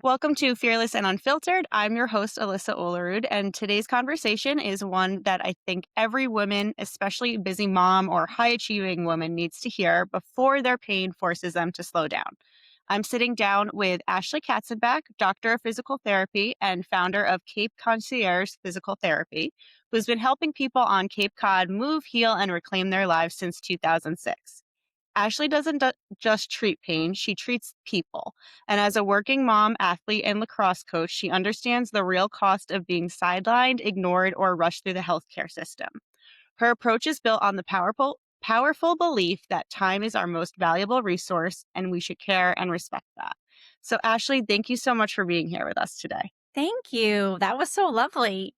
Welcome to Fearless and Unfiltered. I'm your host, Alyssa Olerud, and today's conversation is one that I think every woman, especially busy mom or high achieving woman, needs to hear before their pain forces them to slow down. I'm sitting down with Ashley Katzenbach, doctor of physical therapy and founder of Cape Concierge Physical Therapy, who's been helping people on Cape Cod move, heal, and reclaim their lives since 2006. Ashley doesn't just treat pain, she treats people. And as a working mom, athlete, and lacrosse coach, she understands the real cost of being sidelined, ignored, or rushed through the healthcare system. Her approach is built on the powerful belief that time is our most valuable resource and we should care and respect that. So, Ashley, thank you so much for being here with us today. Thank you. That was so lovely.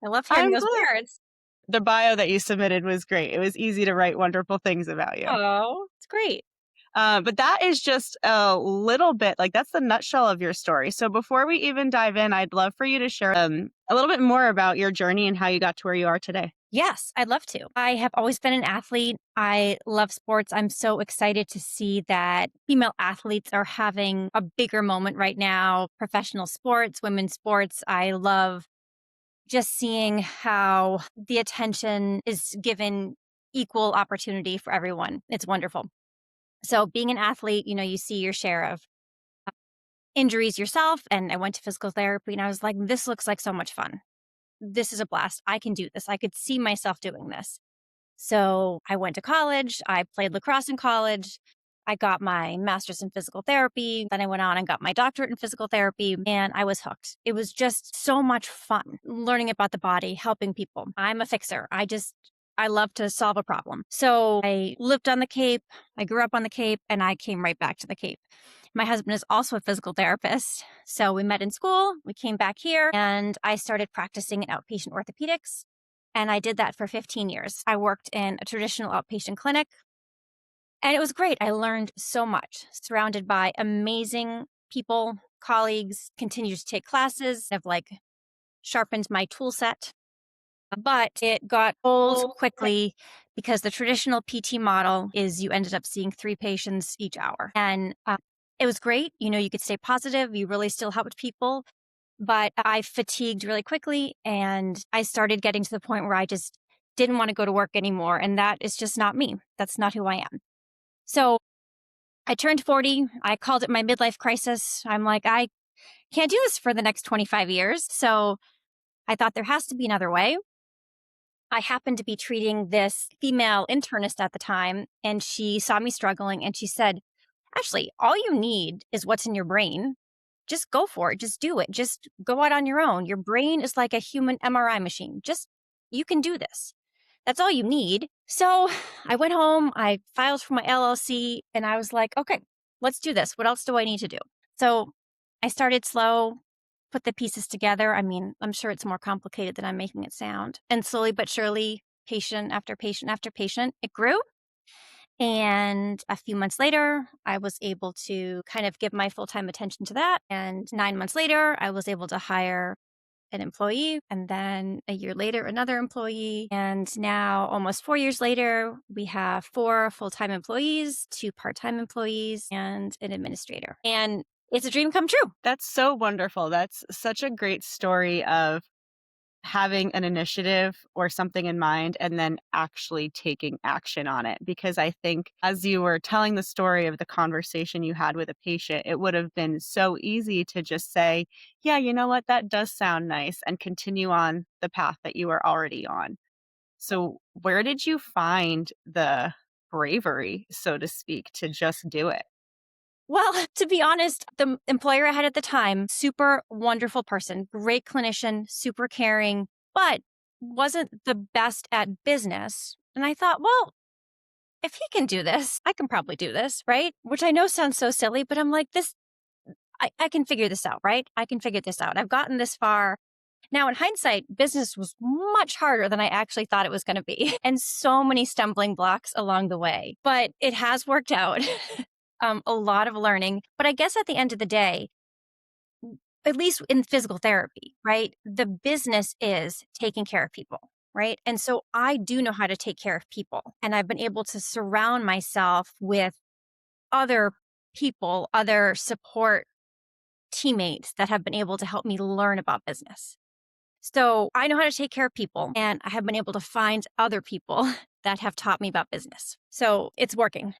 I love hearing I'm those glad words. the bio that you submitted was great. It was easy to write wonderful things about you. Oh, it's great. But that is just a little bit like that's the nutshell of your story. So before we even dive in, I'd love for you to share a little bit more about your journey and how you got to where you are today. Yes, I'd love to. I have always been an athlete. I love sports. I'm so excited to see that female athletes are having a bigger moment right now. Professional sports, women's sports. I love just seeing how the attention is given equal opportunity for everyone. It's wonderful. So being an athlete, you see your share of injuries yourself. And I went to physical therapy and I was like, this looks like so much fun. This is a blast. I can do this. I could see myself doing this. So I went to college. I played lacrosse in college. I got my master's in physical therapy. Then I went on and got my doctorate in physical therapy and I was hooked. It was just so much fun learning about the body, helping people. I'm a fixer. I love to solve a problem. So I lived on the Cape. I grew up on the Cape and I came right back to the Cape. My husband is also a physical therapist. So we met in school. We came back here and I started practicing in outpatient orthopedics. And I did that for 15 years. I worked in a traditional outpatient clinic and it was great. I learned so much, surrounded by amazing people, colleagues, continued to take classes, have sharpened my tool set. But it got old quickly because the traditional PT model is you ended up seeing 3 patients each hour. And it was great. You could stay positive. You really still helped people. But I fatigued really quickly and I started getting to the point where I just didn't want to go to work anymore. And that is just not me. That's not who I am. So I turned 40. I called it my midlife crisis. I'm like, I can't do this for the next 25 years. So I thought there has to be another way. I happened to be treating this female internist at the time, and she saw me struggling and she said, Ashley, all you need is what's in your brain. Just go for it. Just do it. Just go out on your own. Your brain is like a human MRI machine. You can do this. That's all you need. So I went home, I filed for my LLC, and I was like, okay, let's do this. What else do I need to do? So I started slow, put the pieces together. I mean, I'm sure it's more complicated than I'm making it sound. And slowly but surely, patient after patient after patient, it grew. And a few months later, I was able to kind of give my full time attention to that. And 9 months later, I was able to hire an employee. And then a year later, another employee. And now, almost 4 years later, we have 4 full-time employees, 2 part-time employees, and an administrator. And it's a dream come true. That's so wonderful. That's such a great story of having an initiative or something in mind and then actually taking action on it. Because I think as you were telling the story of the conversation you had with a patient, it would have been so easy to just say, yeah, you know what, that does sound nice, and continue on the path that you were already on. So, where did you find the bravery, so to speak, to just do it? Well, to be honest, the employer I had at the time, super wonderful person, great clinician, super caring, but wasn't the best at business. And I thought, well, if he can do this, I can probably do this, right? Which I know sounds so silly, but I'm like, I can figure this out, right? I can figure this out. I've gotten this far. Now, in hindsight, business was much harder than I actually thought it was going to be, and so many stumbling blocks along the way. But it has worked out. A lot of learning. But I guess at the end of the day, at least in physical therapy, right? The business is taking care of people, right? And so I do know how to take care of people. And I've been able to surround myself with other people, other support teammates that have been able to help me learn about business. So I know how to take care of people, and I have been able to find other people that have taught me about business. So it's working.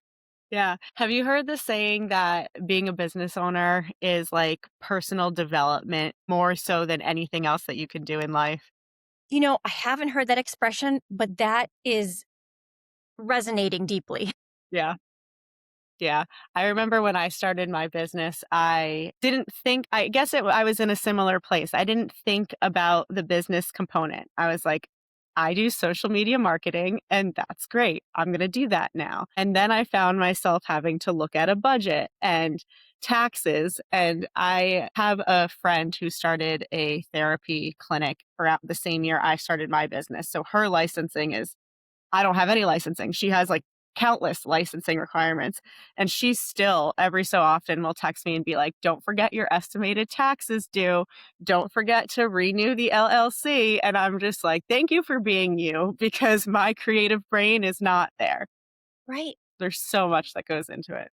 Yeah. Have you heard the saying that being a business owner is like personal development more so than anything else that you can do in life? I haven't heard that expression, but that is resonating deeply. Yeah. Yeah. I remember when I started my business, I didn't think, I guess I was in a similar place. I didn't think about the business component. I was like, I do social media marketing and that's great. I'm going to do that now. And then I found myself having to look at a budget and taxes. And I have a friend who started a therapy clinic around the same year I started my business. So her licensing is I don't have any licensing. She has like countless licensing requirements. And she still, every so often, will text me and be like, don't forget your estimated taxes due. Don't forget to renew the LLC. And I'm just like, thank you for being you because my creative brain is not there. Right. There's so much that goes into it.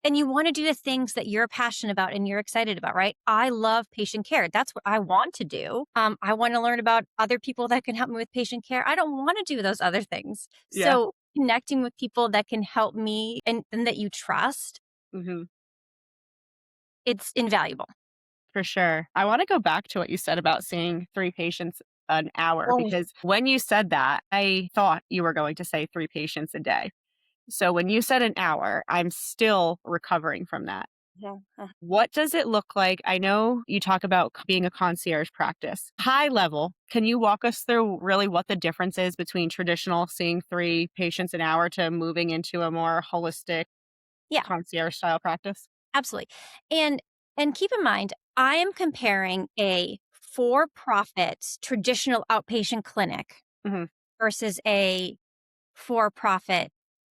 And you want to do the things that you're passionate about and you're excited about, right? I love patient care. That's what I want to do. I want to learn about other people that can help me with patient care. I don't want to do those other things. Yeah. So connecting with people that can help me and that you trust, Hmm. it's invaluable. For sure. I want to go back to what you said about seeing three patients an hour Oh, because when you said that, I thought you were going to say three patients a day. So when you said an hour, I'm still recovering from that. yeah. What does it look like? I know you talk about being a concierge practice. High level, can you walk us through really what the difference is between traditional seeing three patients an hour to moving into a more holistic Yeah, concierge style practice? absolutely. And and keep in mind, I am comparing a for-profit traditional outpatient clinic Hmm. versus a for profit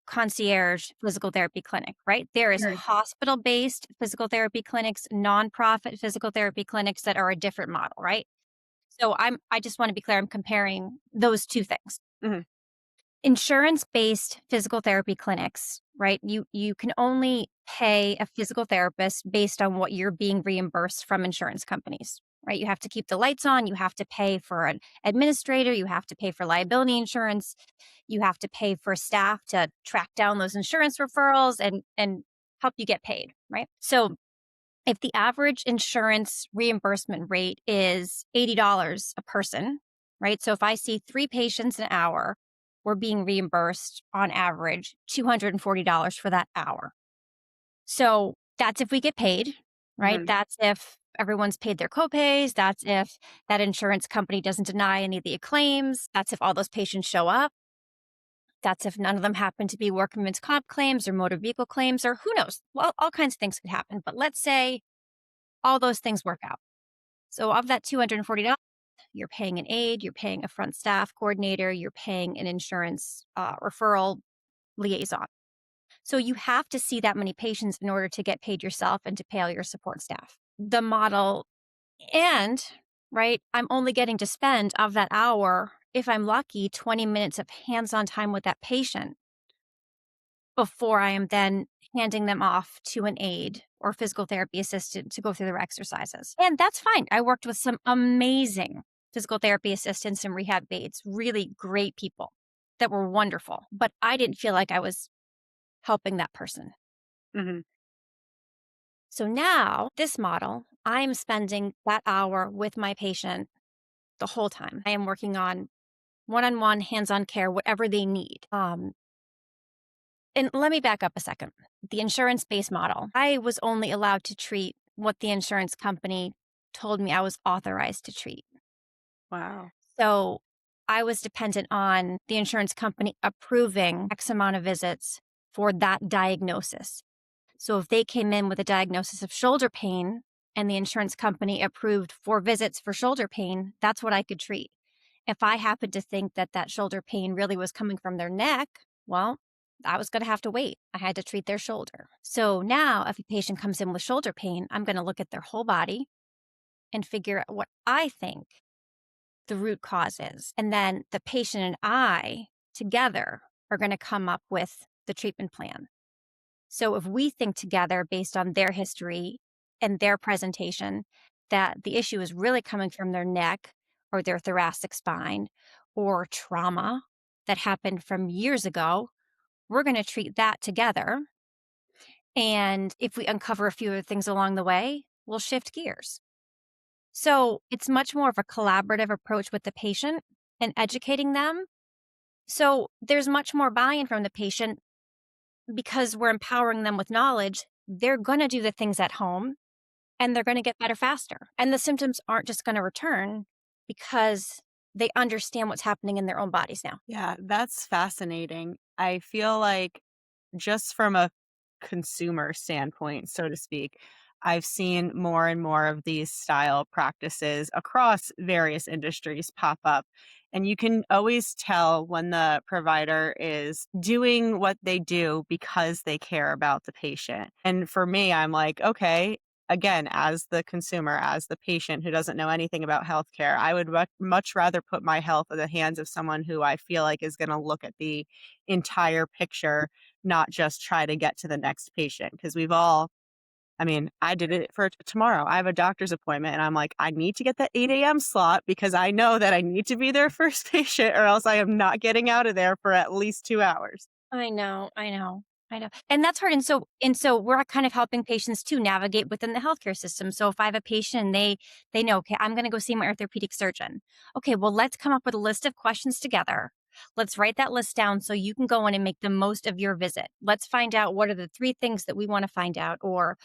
concierge physical therapy clinic, right? There is Right. hospital based physical therapy clinics, nonprofit physical therapy clinics that are a different model, right? So I just want to be clear, I'm comparing those two things. Hmm. Insurance-based physical therapy clinics, right? You can only pay a physical therapist based on what you're being reimbursed from insurance companies, right? You have to keep the lights on, you have to pay for an administrator, you have to pay for liability insurance, you have to pay for staff to track down those insurance referrals and help you get paid, right? So if the average insurance reimbursement rate is $80 a person, right? So if I see 3 patients an hour, we're being reimbursed on average $240 for that hour. So that's if we get paid, right? Hmm. That's if everyone's paid their copays. That's if that insurance company doesn't deny any of the claims. That's if all those patients show up. That's if none of them happen to be workman's comp claims or motor vehicle claims, or who knows? Well, all kinds of things could happen. But let's say all those things work out. So of that $240, you're paying an aide, you're paying a front staff coordinator, you're paying an insurance referral liaison. So you have to see that many patients in order to get paid yourself and to pay all your support staff. The model and right, I'm only getting to spend of that hour, if I'm lucky, 20 minutes of hands-on time with that patient before I am then handing them off to an aide or physical therapy assistant to go through their exercises. And that's fine. I worked with some amazing physical therapy assistants and rehab aides, really great people that were wonderful, but I didn't feel like I was helping that person. Hmm. So now, this model, I'm spending that hour with my patient the whole time. I am working on one on one, hands on care, whatever they need. And let me back up a second. The insurance based model, I was only allowed to treat what the insurance company told me I was authorized to treat. Wow. So I was dependent on the insurance company approving X amount of visits for that diagnosis. So if they came in with a diagnosis of shoulder pain and the insurance company approved 4 visits for shoulder pain, that's what I could treat. If I happened to think that that shoulder pain really was coming from their neck, well, I was going to have to wait. I had to treat their shoulder. So now, if a patient comes in with shoulder pain, I'm going to look at their whole body and figure out what I think the root cause is. And then the patient and I together are going to come up with the treatment plan. So if we think together based on their history and their presentation that the issue is really coming from their neck or their thoracic spine or trauma that happened from years ago, we're going to treat that together. And if we uncover a few other things along the way, we'll shift gears. So it's much more of a collaborative approach with the patient and educating them. So there's much more buy in from the patient because we're empowering them with knowledge. They're going to do the things at home and they're going to get better faster. And the symptoms aren't just going to return because they understand what's happening in their own bodies now. Yeah, that's fascinating. I feel like just from a consumer standpoint, so to speak, I've seen more and more of these style practices across various industries pop up. And you can always tell when the provider is doing what they do because they care about the patient. And for me, I'm like, okay, again, as the consumer, as the patient who doesn't know anything about healthcare, I would much rather put my health in the hands of someone who I feel like is going to look at the entire picture, not just try to get to the next patient. Because we've all, I mean, I did it for tomorrow. I have a doctor's appointment and I'm like, I need to get the 8 a.m. slot because I know that I need to be their first patient or else I am not getting out of there for at least 2 hours. I know, I know, I know. And that's hard. And so we're kind of helping patients to navigate within the healthcare system. So if I have a patient and they know, okay, I'm going to go see my orthopedic surgeon. Okay, well, let's come up with a list of questions together. Let's write that list down so you can go in and make the most of your visit. Let's find out what are the three things that we want to find out, or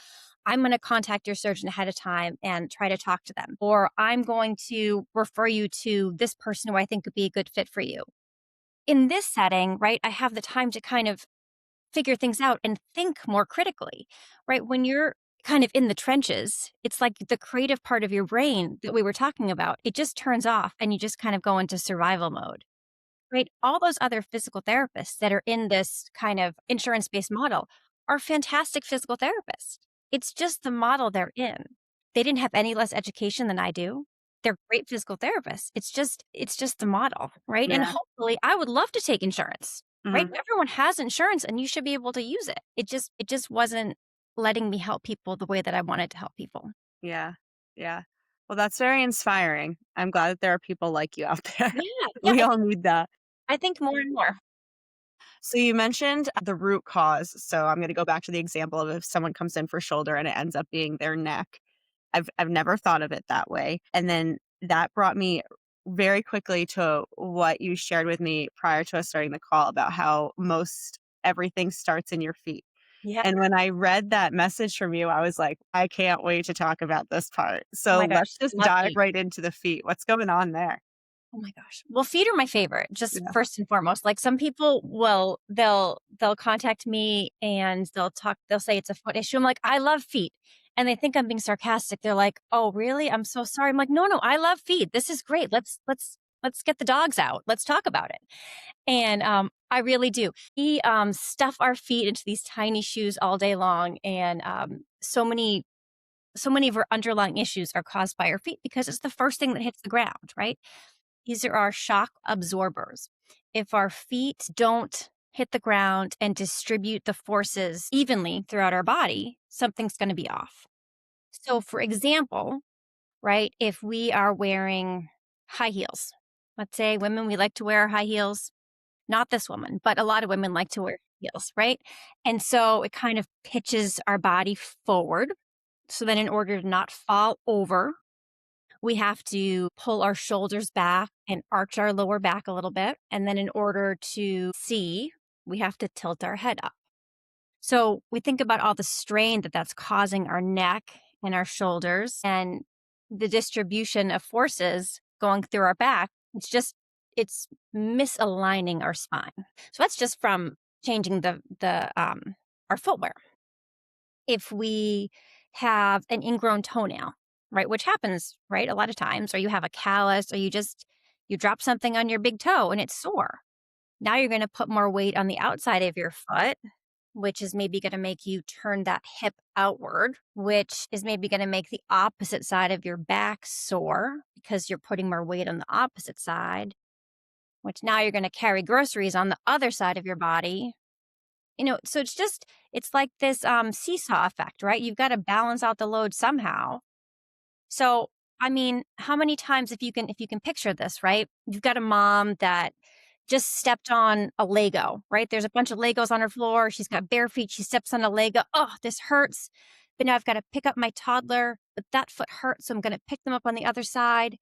I'm going to contact your surgeon ahead of time and try to talk to them, or I'm going to refer you to this person who I think could be a good fit for you. In this setting, right, I have the time to kind of figure things out and think more critically, right? When you're kind of in the trenches, it's like the creative part of your brain that we were talking about, it just turns off and you just kind of go into survival mode, right? All those other physical therapists that are in this kind of insurance based model are fantastic physical therapists. It's just the model they're in. They didn't have any less education than I do. They're great physical therapists. It's just the model, right? And Yeah. hopefully I would love to take insurance, right? Mhm. Everyone has insurance and you should be able to use it. It just wasn't letting me help people the way that I wanted to help people. Yeah. Yeah. Well, that's very inspiring. I'm glad that there are people like you out there. Yeah, yeah, We I all think need that. I think more and more. So you mentioned the root cause. So I'm going to go back to the example of if someone comes in for shoulder and it ends up being their neck. I've never thought of it that way. And then that brought me very quickly to what you shared with me prior to us starting the call about how most everything starts in your feet. Yeah. And when I read that message from you, I was like, I can't wait to talk about this part. Oh So my let's gosh, just love dive feet. right into the feet. What's going on there? Oh my gosh. Well, feet are my favorite, just Yeah. first and foremost. Like some people will they'll contact me and they'll say it's a foot issue. I'm like, "I love feet." And they think I'm being sarcastic. They're like, "Oh, really? I'm so sorry." I'm like, "No, no, I love feet. This is great. Let's get the dogs out. Let's talk about it." And I really do. We stuff our feet into these tiny shoes all day long and so many of our underlying issues are caused by our feet because it's the first thing that hits the ground, right? These are our shock absorbers. If our feet don't hit the ground and distribute the forces evenly throughout our body, something's going to be off. So, for example, right, if we are wearing high heels, let's say women, we like to wear high heels, not this woman, but a lot of women like to wear heels, right? And so it kind of pitches our body forward. So then, in order to not fall over, we have to pull our shoulders back and arch our lower back a little bit. And then in order to see, we have to tilt our head up. So we think about all the strain that that's causing our neck and our shoulders and the distribution of forces going through our back. It's misaligning our spine. So that's just from changing the our footwear. If we have an ingrown toenail, right, which happens, right, a lot of times, or you have a callus, or you drop something on your big toe and it's sore. Now you're going to put more weight on the outside of your foot, which is maybe going to make you turn that hip outward, which is maybe going to make the opposite side of your back sore because you're putting more weight on the opposite side, which now you're going to carry groceries on the other side of your body, So it's like this seesaw effect, right? You've got to balance out the load somehow. So, I mean, how many times if you can picture this, right? You've got a mom that just stepped on a Lego, right? There's a bunch of Legos on her floor. She's got bare feet. She steps on a Lego. Oh, this hurts. But now I've got to pick up my toddler, but that foot hurts. So I'm going to pick them up on the other side.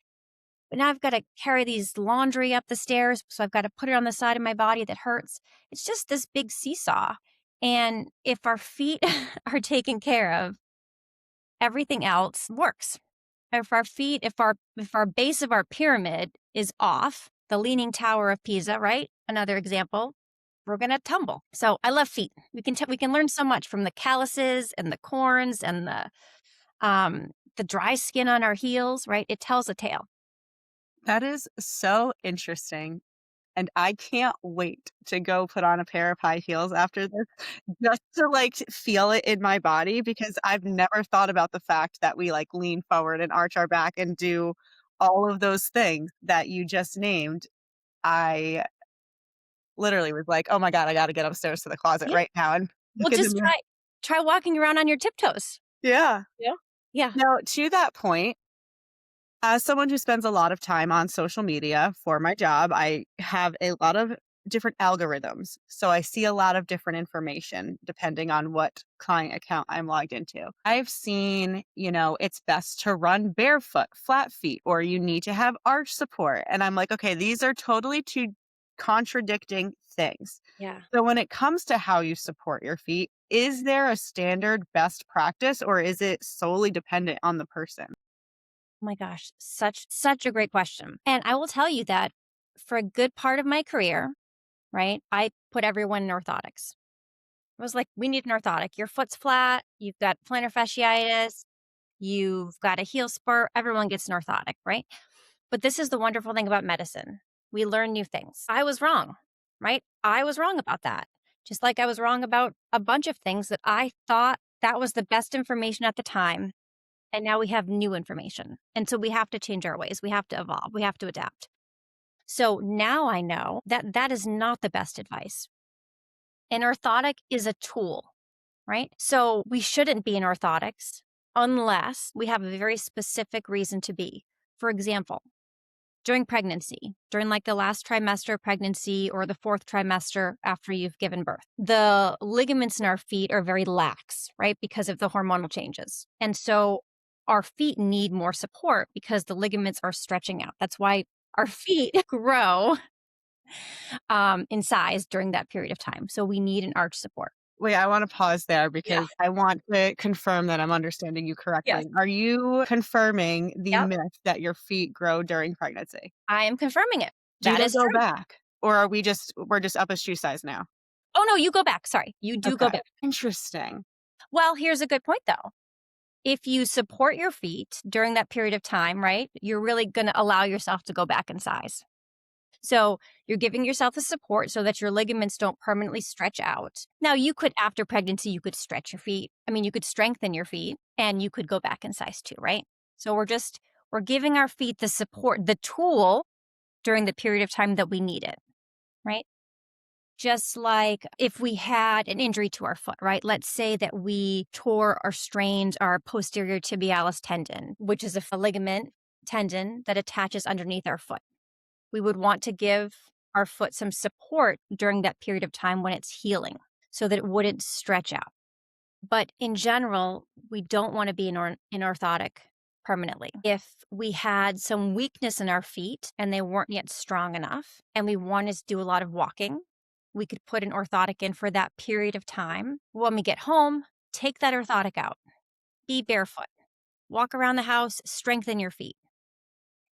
But now I've got to carry these laundry up the stairs. So I've got to put it on the side of my body that hurts. It's just this big seesaw. And if our feet are taken care of, everything else works. If our base of our pyramid is off, the leaning tower of Pisa, right? Another example, we're gonna tumble. So I love feet. We can learn so much from the calluses and the corns and the dry skin on our heels, right? It tells a tale. That is so interesting. And I can't wait to go put on a pair of high heels after this just to, like, feel it in my body because I've never thought about the fact that we, like, lean forward and arch our back and do all of those things that you just named. I literally was like, "Oh my god, I gotta get upstairs to the closet Yeah. right now and Well, look in the just mirror." try walking around on your tiptoes. Yeah. Yeah. Yeah. Now to that point, as someone who spends a lot of time on social media for my job, I have a lot of different algorithms. So I see a lot of different information depending on what client account I'm logged into. I've seen, it's best to run barefoot, flat feet, or you need to have arch support. And I'm like, okay, these are totally two contradicting things. Yeah. So when it comes to how you support your feet, is there a standard best practice or is it solely dependent on the person? Oh my gosh, such a great question. And I will tell you that for a good part of my career, right, I put everyone in orthotics. I was like, we need an orthotic. Your foot's flat, you've got plantar fasciitis, you've got a heel spur, everyone gets an orthotic, right? But this is the wonderful thing about medicine. We learn new things. I was wrong, right? I was wrong about that. Just like I was wrong about a bunch of things that I thought that was the best information at the time. And now we have new information. And so we have to change our ways. We have to evolve. We have to adapt. So now I know that that is not the best advice. An orthotic is a tool, right? So we shouldn't be in orthotics unless we have a very specific reason to be. For example, during pregnancy, during like the last trimester of pregnancy or the fourth trimester after you've given birth, the ligaments in our feet are very lax, right? Because of the hormonal changes. And so our feet need more support because the ligaments are stretching out. That's why our feet grow in size during that period of time. So we need an arch support. Wait, I wanna pause there Yeah. because I want to confirm that I'm understanding you Yes. correctly. Are you confirming the Yep. myth that your feet grow during pregnancy? I am confirming it. Do That they is go true. back? Or we're just up a shoe size now? Oh, no, you go back. Sorry. You do go Okay, back. interesting. Well, here's a good point, though. If you support your feet during that period of time, right, you're really going to allow yourself to go back in size. So you're giving yourself the support so that your ligaments don't permanently stretch out. Now, after pregnancy, you could stretch your feet. I mean, you could strengthen your feet and you could go back in size too, right? So we're giving our feet the support, the tool during the period of time that we need it, right? Just like if we had an injury to our foot, right? Let's say that we tore or strained our posterior tibialis tendon, which is a ligament tendon that attaches underneath our foot. We would want to give our foot some support during that period of time when it's healing so that it wouldn't stretch out. But in general, we don't want to be in orthotic permanently. If we had some weakness in our feet and they weren't yet strong enough and we wanted to do a lot of walking, we could put an orthotic in for that period of time. When we get home, take that orthotic out. Be barefoot. Walk around the house, strengthen your feet.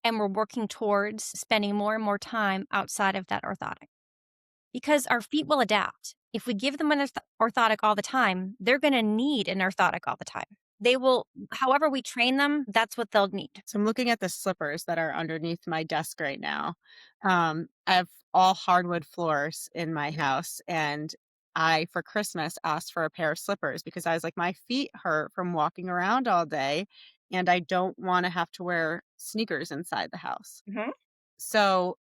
And we're working towards spending more and more time outside of that orthotic because our feet will adapt. If we give them an orthotic all the time, they're going to need an orthotic all the time. They will, however we train them, that's what they'll need. So I'm looking at the slippers that are underneath my desk right now. I have all hardwood floors in my house, and I, for Christmas, asked for a pair of slippers because I was like, my feet hurt from walking around all day, and I don't want to have to wear sneakers inside the house. Mhm. So,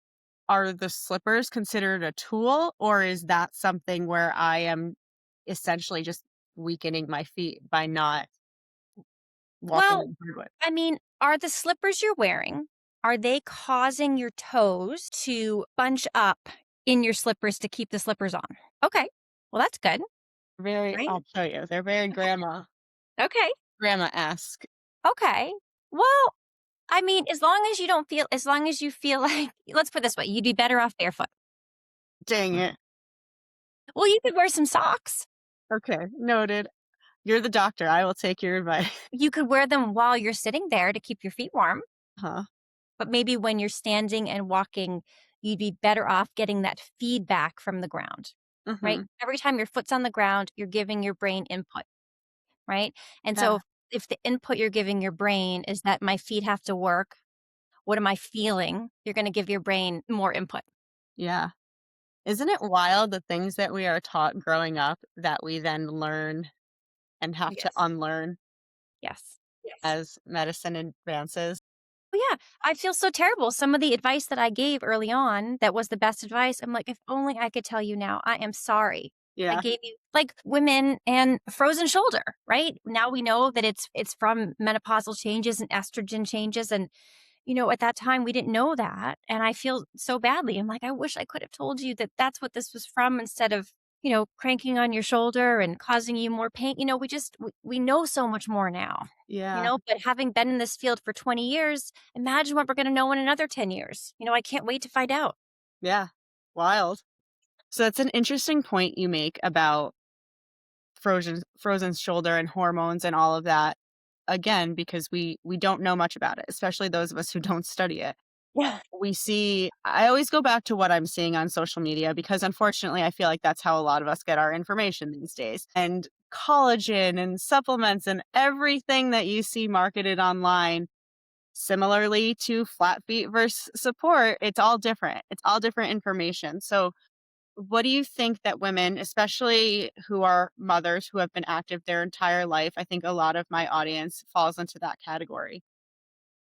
are the slippers considered a tool, or is that something where I am essentially just weakening my feet by not walking Well, on hardwood. I mean, are the slippers you're wearing, are they causing your toes to bunch up in your slippers to keep the slippers on? Okay. Well, that's good, Very, right? I'll show you. They're very Okay. Okay. grandma-esque. Okay. Well, I mean, as long as you feel like, let's put it this way, you'd be better off barefoot. Dang it. Well, you could wear some socks. Okay, noted. You're the doctor. I will take your advice. You could wear them while you're sitting there to keep your feet warm. Huh. But maybe when you're standing and walking, you'd be better off getting that feedback from the ground, right? Mhm. Every time your foot's on the ground, you're giving your brain input, right? And so Yeah. if the input you're giving your brain is that my feet have to work, what am I feeling? You're going to give your brain more input. Yeah. Isn't it wild the things that we are taught growing up that we then learn and have to Yes. unlearn Yes. as medicine advances? Well, yeah, I feel so terrible. Some of the advice that I gave early on that was the best advice, I'm like, if only I could tell you now, I am sorry. I Yeah. gave you like women and frozen shoulder, right? Now we know that it's from menopausal changes and estrogen changes. And, at that time we didn't know that. And I feel so badly. I'm like, I wish I could have told you that that's what this was from instead of, cranking on your shoulder and causing you more pain. We know so much more now. Yeah. But having been in this field for 20 years, imagine what we're going to know in another 10 years. I can't wait to find out. Yeah. Wild. So that's an interesting point you make about frozen shoulder and hormones and all of that. Again, because we don't know much about it, especially those of us who don't study it. Yeah. We see I always go back to what I'm seeing on social media because unfortunately I feel like that's how a lot of us get our information these days. And collagen and supplements and everything that you see marketed online similarly to flat feet versus support, it's all different. It's all different information. So what do you think that women, especially who are mothers who have been active their entire life, I think a lot of my audience falls into that category.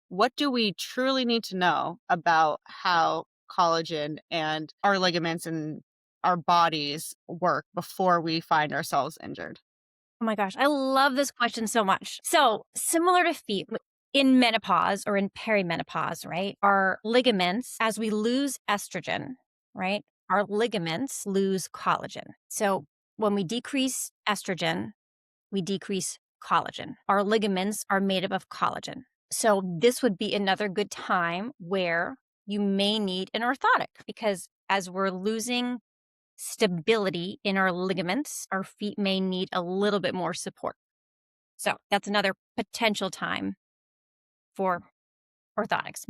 What do we truly need to know about how collagen and our ligaments and our bodies work before we find ourselves injured? Oh my gosh, I love this question so much. So, similar to feet, in menopause or in perimenopause, right? Our ligaments, as we lose estrogen, right? Our ligaments lose collagen. So, when we decrease estrogen, we decrease collagen. Our ligaments are made up of collagen. So, this would be another good time where you may need an orthotic because as we're losing stability in our ligaments, our feet may need a little bit more support. So that's another potential time for orthotics.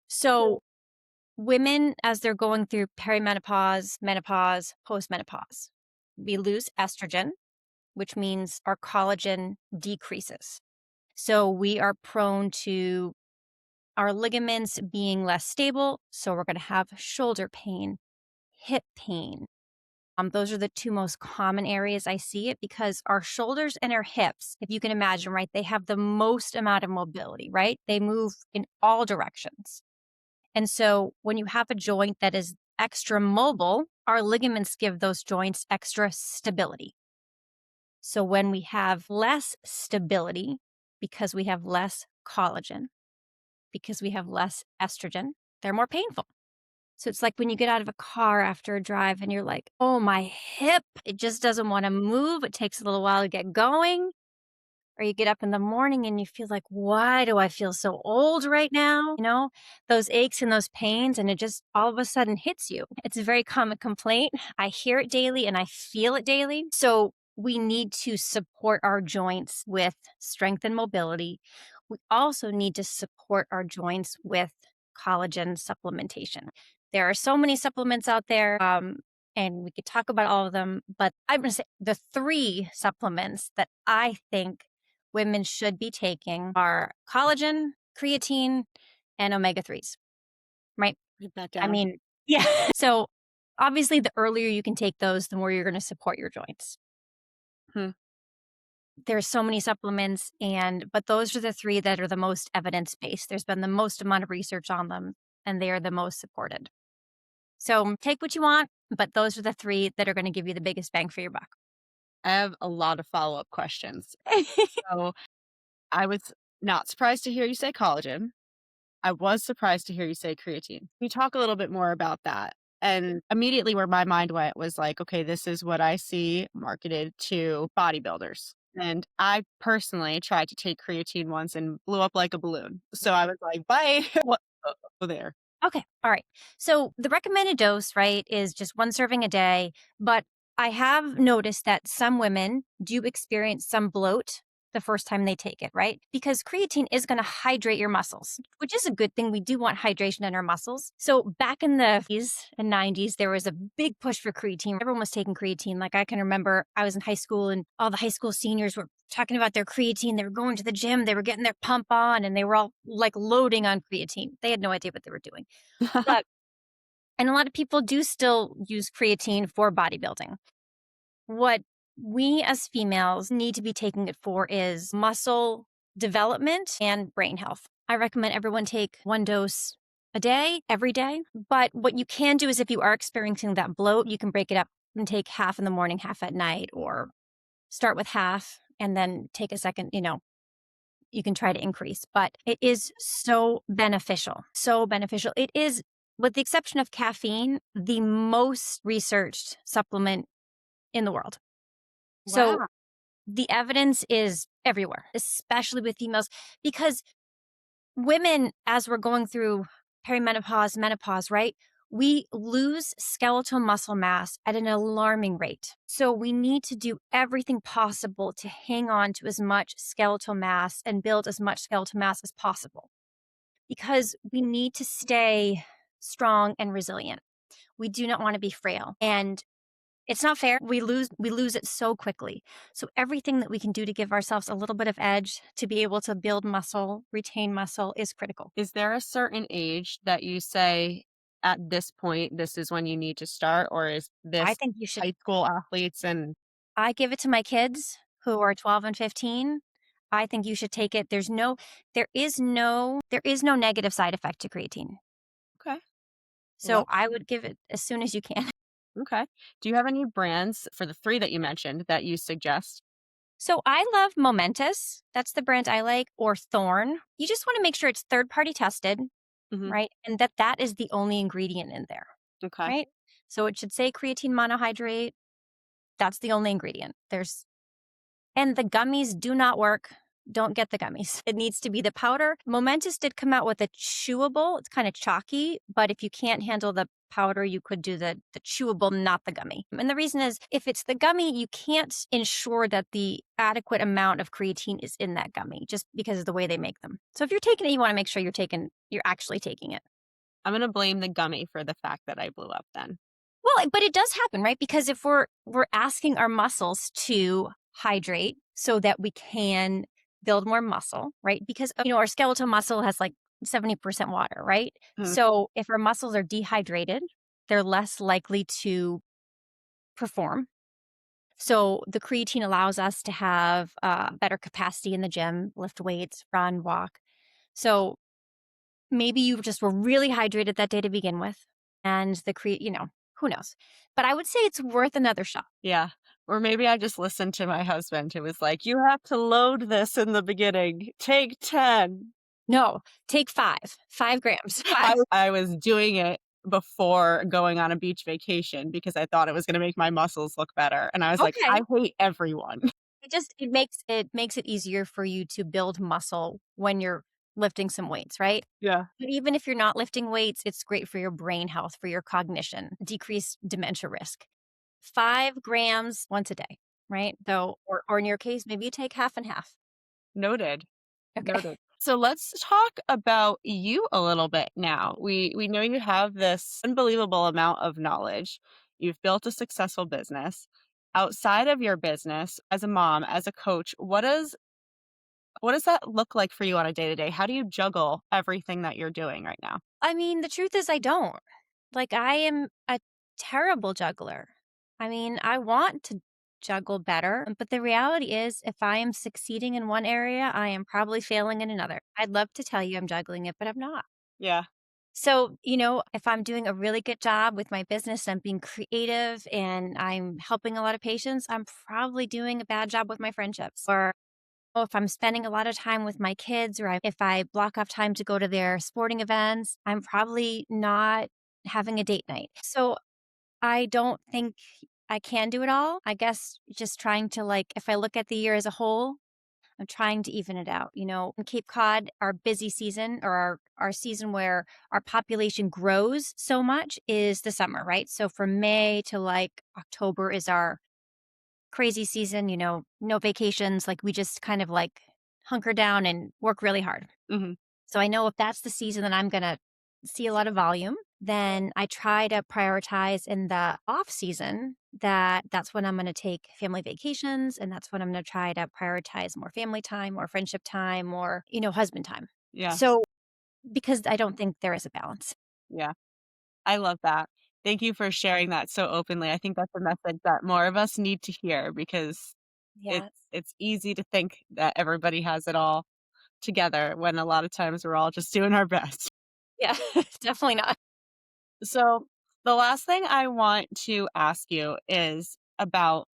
So women, as they're going through perimenopause, menopause, postmenopause, we lose estrogen, which means our collagen decreases. So we are prone to our ligaments being less stable. So we're going to have shoulder pain, hip pain. Those are the two most common areas I see it because our shoulders and our hips, if you can imagine, right, they have the most amount of mobility, right? They move in all directions. And so when you have a joint that is extra mobile, our ligaments give those joints extra stability. So when we have less stability because we have less collagen, because we have less estrogen, they're more painful. So it's like when you get out of a car after a drive and you're like, oh, my hip, it just doesn't want to move. It takes a little while to get going. Or you get up in the morning and you feel like, why do I feel so old right now? Those aches and those pains, and it just all of a sudden hits you. It's a very common complaint. I hear it daily and I feel it daily. So we need to support our joints with strength and mobility. We also need to support our joints with collagen supplementation. There are so many supplements out there. And we could talk about all of them, but I'm going to say the three supplements that I think women should be taking are collagen, creatine, and omega 3s, right? Write that I down. mean, yeah. So obviously, the earlier you can take those, the more you're going to support your joints. Hmm. There's so many supplements, but those are the three that are the most evidence based. There's been the most amount of research on them, and they are the most supported. So take what you want, but those are the three that are going to give you the biggest bang for your buck. I have a lot of follow-up questions. So, I was not surprised to hear you say collagen. I was surprised to hear you say creatine. Can you talk a little bit more about that? And immediately where my mind went was like, okay, this is what I see marketed to bodybuilders. And I personally tried to take creatine once and blew up like a balloon. So I was like, bye. What there? Okay. All right. So the recommended dose, right, is just one serving a day. But I have noticed that some women do experience some bloat the first time they take it, right? Because creatine is going to hydrate your muscles, which is a good thing. We do want hydration in our muscles. So back in the 80s and 90s, there was a big push for creatine. Everyone was taking creatine. Like I can remember I was in high school and all the high school seniors were talking about their creatine. They were going to the gym, they were getting their pump on, and they were all like loading on creatine. They had no idea what they were doing. But and a lot of people do still use creatine for bodybuilding. What we as females need to be taking it for is muscle development and brain health. I recommend everyone take one dose a day, every day. But what you can do is if you are experiencing that bloat, you can break it up and take half in the morning, half at night, or start with half and then take a second, you can try to increase, but it is so beneficial. So beneficial. It is, with the exception of caffeine, the most researched supplement in the world. So Wow. the evidence is everywhere, especially with females, because women, as we're going through perimenopause, menopause, right? We lose skeletal muscle mass at an alarming rate. So we need to do everything possible to hang on to as much skeletal mass and build as much skeletal mass as possible because we need to stay strong and resilient. We do not want to be frail. And it's not fair. We lose it so quickly. So everything that we can do to give ourselves a little bit of edge to be able to build muscle, retain muscle is critical. Is there a certain age that you say at this point, this is when you need to start? Or is I this think you should high school athletes and I give it to my kids who are 12 and 15. I think you should take it. There is no negative side effect to creatine. okay. Well, So I would give it as soon as you can. okay. Do you have any brands for the 3 that you mentioned that you suggest? So I love Momentous. That's the brand I like, or Thorn. You just want to make sure it's third party tested, Mhm. right? And that is the only ingredient in there, Okay. right? So it should say creatine monohydrate. That's the only ingredient. And the gummies do not work. Don't get the gummies. It needs to be the powder. Momentous did come out with a chewable. It's kind of chalky, but if you can't handle the powder, you could do the chewable, not the gummy. And the reason is if it's the gummy, you can't ensure that the adequate amount of creatine is in that gummy just because of the way they make them. So if you're taking it, you want to make sure you're actually taking it. I'm gonna blame the gummy for the fact that I blew up then. Well, but it does happen, right? Because if we're asking our muscles to hydrate so that we can build more muscle, right? Because our skeletal muscle has like 70% water, right? Mhm. So if our muscles are dehydrated, they're less likely to perform. So the creatine allows us to have better capacity in the gym, lift weights, run, walk. So maybe you just were really hydrated that day to begin with, and who knows? But I would say it's worth another shot. Yeah. Or maybe I just listened to my husband who was like, "You have to load this in the beginning. Take 10." No, take 5, 5 grams, 5. I was doing it before going on a beach vacation because I thought it was gonna make my muscles look better, and I was like, "I Okay. hate everyone." It makes it easier for you to build muscle when you're lifting some weights, right? Yeah. But even if you're not lifting weights, it's great for your brain health, for your cognition, decrease dementia risk. 5 grams once a day, right? So or in your case, maybe you take half and half. Noted. Okay. Noted. So let's talk about you a little bit now. We know you have this unbelievable amount of knowledge. You've built a successful business. Outside of your business, as a mom, as a coach, what does that look like for you on a day-to-day? How do you juggle everything that you're doing right now? I mean, the truth is I don't. Like, I am a terrible juggler. I mean, I want to juggle better, but the reality is, if I am succeeding in one area, I am probably failing in another. I'd love to tell you I'm juggling it, but I'm not. Yeah. So, if I'm doing a really good job with my business, I'm being creative and I'm helping a lot of patients, I'm probably doing a bad job with my friendships. Or if I'm spending a lot of time with my kids, or if I block off time to go to their sporting events, I'm probably not having a date night. So I don't think I can do it all. I guess just trying to, like, if I look at the year as a whole, I'm trying to even it out. In Cape Cod, our busy season, or our season where our population grows so much, is the summer, right? So from May to like October is our crazy season, no vacations. Like we just kind of like hunker down and work really hard. Mhm. So I know if that's the season that I'm going to see a lot of volume, then I try to prioritize in the off season that's when I'm going to take family vacations, and that's when I'm going to try to prioritize more family time, more friendship time, more, husband time. Yes. So because I don't think there is a balance. Yeah. I love that. Thank you for sharing that so openly. I think that's a message that more of us need to hear because Yeah. it's easy to think that everybody has it all together when a lot of times we're all just doing our best. Yeah, definitely not. So, the last thing I want to ask you is about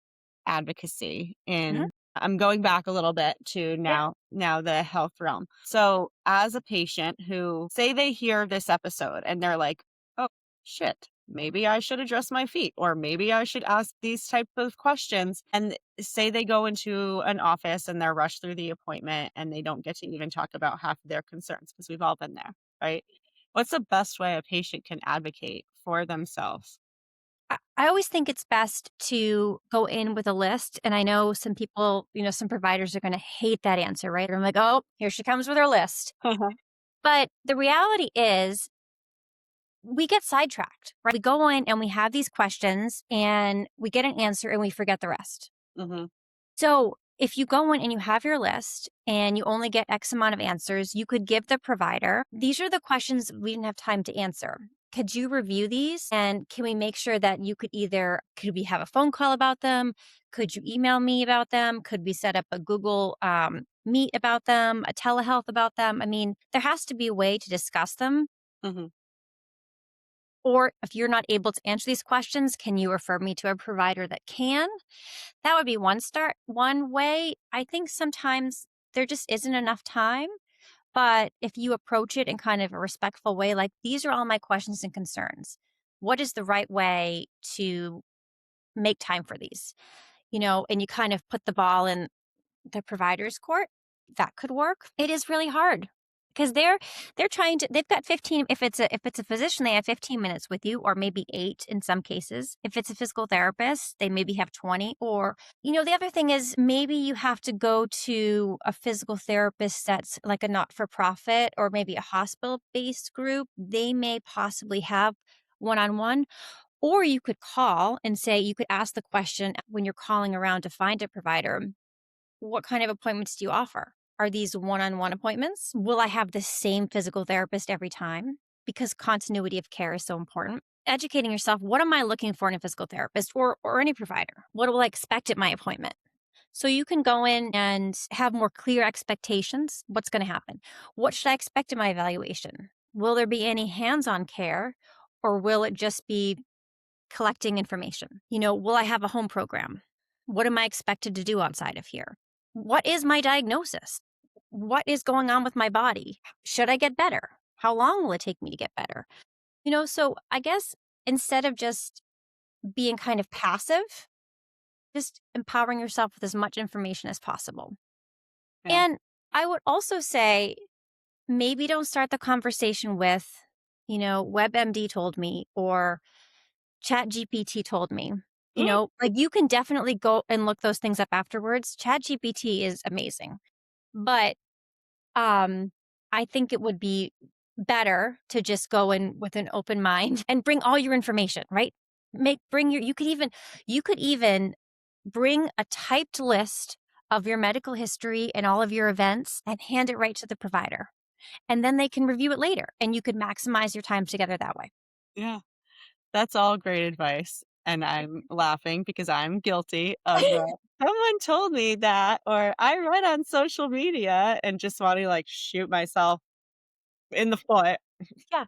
advocacy Mhm. in I'm going back a little bit to Yeah. now the health realm. So, as a patient who say they hear this episode and they're like, "Oh shit, maybe I should address my feet or maybe I should ask these type of questions." And say they go into an office and they're rushed through the appointment and they don't get to even talk about half of their concerns because we've all been there, right? What's the best way a patient can advocate for themselves? I always think it's best to go in with a list. And I know some people, some providers are going to hate that answer, right? I'm like, oh, here she comes with her list. But the reality is, we get sidetracked, right? We go in and we have these questions and we get an answer and we forget the rest. Mhm. So if you go in and you have your list and you only get X amount of answers, you could give the provider, these are the questions we didn't have time to answer. Could you review these? And can we make sure that could we have a phone call about them? Could you email me about them? Could we set up a Google Meet about them, a telehealth about them? I mean, there has to be a way to discuss them. Mhm. Or if you're not able to answer these questions, can you refer me to a provider that can? That would be one way. I think sometimes there just isn't enough time, but if you approach it in kind of a respectful way, like, these are all my questions and concerns. What is the right way to make time for these? And you kind of put the ball in the provider's court. That could work. It is really hard because they're trying to they've got 15. If it's a physician, they have 15 minutes with you, or maybe 8 in some cases. If it's a physical therapist, they maybe have 20. Or, the other thing is, maybe you have to go to a physical therapist that's like a not-for-profit, or maybe a hospital-based group. They may possibly have one-on-one. Or you could call and say, you could ask the question when you're calling around to find a provider: what kind of appointments do you offer? Are these one-on-one appointments? Will I have the same physical therapist every time? Because continuity of care is so important. Educating yourself, what am I looking for in a physical therapist, or any provider? What will I expect at my appointment? So you can go in and have more clear expectations. What's going to happen? What should I expect in my evaluation? Will there be any hands-on care, or will it just be collecting information? Will I have a home program? What am I expected to do outside of here? What is my diagnosis? What is going on with my body? Should I get better? How long will it take me to get better? So I guess instead of just being kind of passive, just empowering yourself with as much information as possible. Yeah. And I would also say, maybe don't start the conversation with, WebMD told me, or ChatGPT told me. Mm, Like, you can definitely go and look those things up afterwards. ChatGPT is amazing. But I think it would be better to just go in with an open mind and bring all your information, right? Make bring your you could even bring a typed list of your medical history and all of your events and hand it right to the provider. And then they can review it later, and you could maximize your time together that way. yeah. That's all great advice, and I'm laughing because I'm guilty of the "someone told me that," or "I read on social media," and just wanting to, like, shoot myself in the foot Yeah.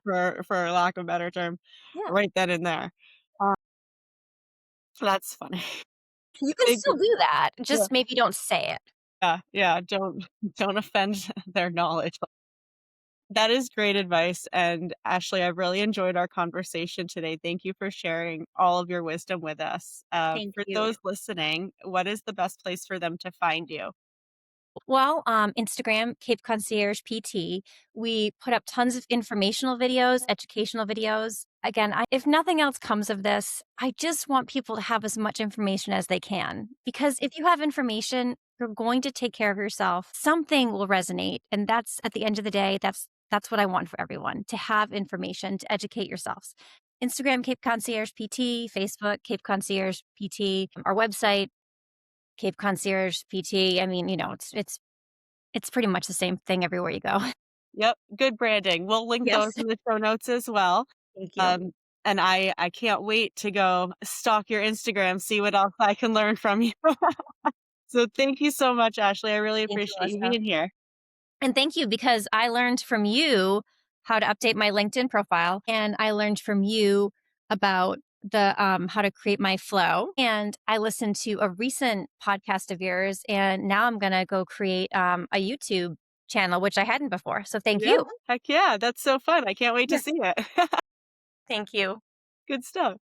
for lack of a better term, Yeah. right then and there. Uh, that's funny. You can Thank still you. do that, Yeah, just maybe don't say it. yeah, yeah, don't offend their knowledge. That is great advice, and Ashley, I've really enjoyed our conversation today. Thank you for sharing all of your wisdom with us. Thank For you. those listening, what is the best place for them to find you? Well, Instagram, Cape Concierge PT. We put up tons of informational videos, educational videos. Again, if nothing else comes of this, I just want people to have as much information as they can. Because if you have information, you're going to take care of yourself. Something will resonate. And that's at the end of the day, that's what I want for everyone to have information to educate yourselves. Instagram, Cape Concierge PT, Facebook, Cape Concierge PT, our website, Cape Concierge PT. I mean, it's pretty much the same thing everywhere you go. Yep, good branding. We'll link those Yes. in the show notes as well. Thank you. Um, and I can't wait to go stalk your Instagram, see what else I can learn from you. So thank you so much, Ashley. I really Thank you, appreciate you Alyssa. being here. And thank you because I learned from you how to update my LinkedIn profile, and I learned from you about the how to create my flow. And I listened to a recent podcast of yours, and now I'm gonna go create a YouTube channel, which I hadn't before. So thank Yeah, you. heck yeah, that's so fun. I can't wait to Yeah. see it. Thank you. Good stuff.